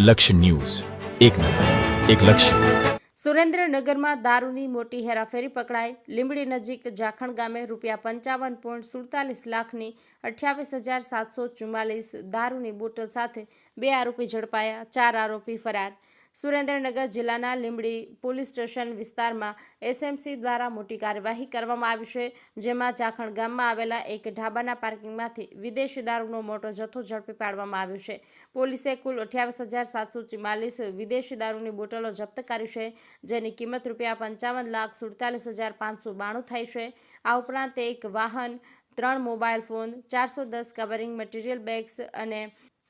લક્ષ્ય ન્યૂઝ, એક નજર, એક લક્ષ્ય. સુરેન્દ્રનગરમાં દારૂની મોટી હેરાફેરી પકડાઈ. લીંબડી નજીક જાખણ ગામે ₹55.47 લાખની 28,744 દારૂની બોટલ સાથે 2 આરોપી ઝડપાયા, 4 આરોપી ફરાર. સુરેન્દ્રનગર જિલ્લાના લીંબડી પોલીસ સ્ટેશન વિસ્તારમાં એસએમસી દ્વારા મોટી કાર્યવાહી કરવામાં આવી છે, જેમાં જાખણ ગામમાં આવેલા એક ઢાબાના પાર્કિંગમાંથી વિદેશી દારૂનો મોટો જથ્થો ઝડપી પાડવામાં આવ્યો છે. પોલીસે કુલ 28,744 વિદેશી દારૂની બોટલો જપ્ત કરી છે, જેની કિંમત ₹55,47,592 થાય છે. આ ઉપરાંત એક વાહન, 3 mobile phone, 410 covering material bags અને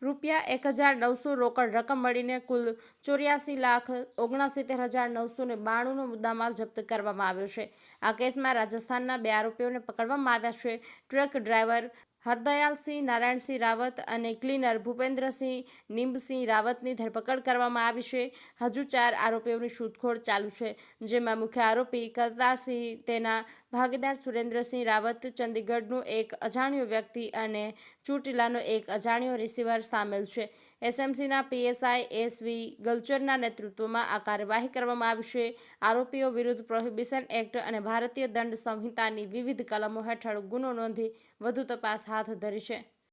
₹1,900 રોકડ રકમ મળીને કુલ ₹84,69,992નો મુદ્દામાલ જપ્ત કરવામાં આવ્યો છે. આ કેસમાં રાજસ્થાનના 2 આરોપીઓને પકડવામાં આવ્યા છે. ટ્રક ડ્રાઈવર હરદયાલસિંહ નારાયણસિંહ રાવત અને ક્લીનર ભૂપેન્દ્રસિંહ નિંબસિંહ રાવતની ધરપકડ કરવામાં આવી છે. હજુ 4 આરોપીઓની શોધખોળ ચાલુ છે, જેમાં મુખ્ય આરોપી કરતારસિંહ, તેના ભાગીદાર સુરેન્દ્રસિંહ રાવત, ચંદીગઢનો એક અજાણ્યો વ્યક્તિ અને ચોટીલાનો એક અજાણ્યો રિસીવર સામેલ છે. એસએમસીના પીએસઆઈ એસવી ગલચરના નેતૃત્વમાં આ કાર્યવાહી કરવામાં આવી છે. આરોપીઓ વિરુદ્ધ પ્રોહિબિશન એક્ટ અને ભારતીય દંડ સંહિતાની વિવિધ કલમો હેઠળ ગુનો નોંધી વધુ તપાસ હાથ ધરી છે.